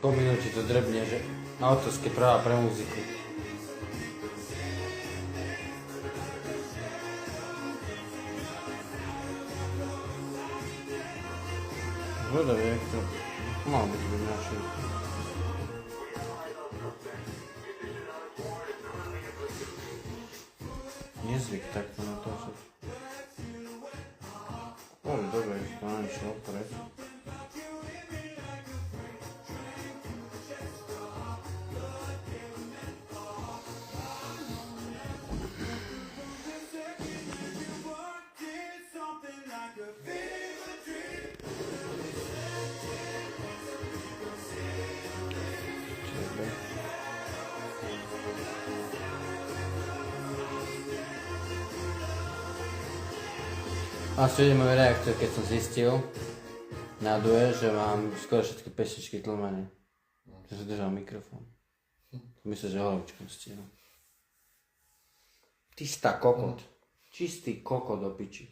Po minúti to drebne, že autorské práva pre muziku. Zvedavý, jak to mal byť vynášený. Nezvyk takto natáčať. Dobre, to nám išiel pred. A súdim môj reaktor, keď som zistil na due, že mám skoro všetky pesničky tlmené. Že som držal mikrofón. Myslím, že holovičkom stihol. Tystá kokot. Čistý kokot do piči.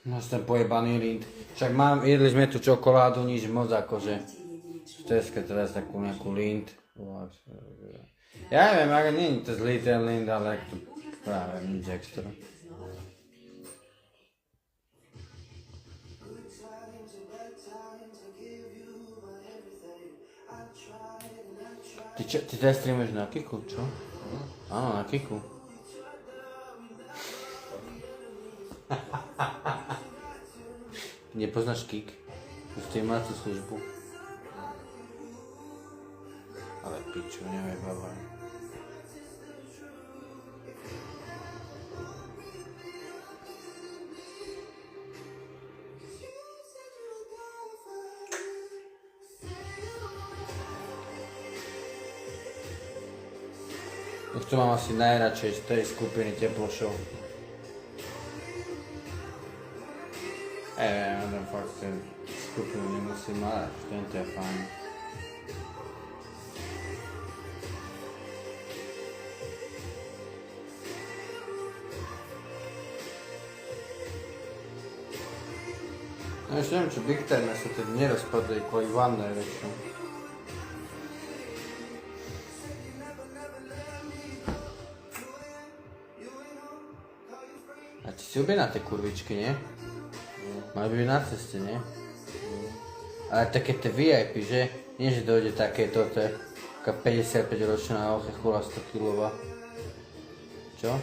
No ten pojebaný lind. Však jedli sme tu čokoládu, nič moc akože. Teske teraz takú nejakú lind. Ja neviem, ale nie je to zlý ten lind, ale to práve nič extra. Ty teraz streamuješ na Kiku, čo? Áno, na Kiku. Nepoznáš Kik? Streamovaciu službu. Ale piču, neviem, baba. To mám asi najradšej z tej skupiny Teplošov. Ja fakt ten skupinu nemusím mať, tento je fajn. No ešte neviem, čo Big Time sa teda nerozpadli kvôli vannej väčšinou. A ty si objedná tie kurvičky, nie? Mali by byť na ceste, nie? Ale také tie VIP, že? Nie, že dojde také toto, taká 55 ročná chula 100 kilová. Čo?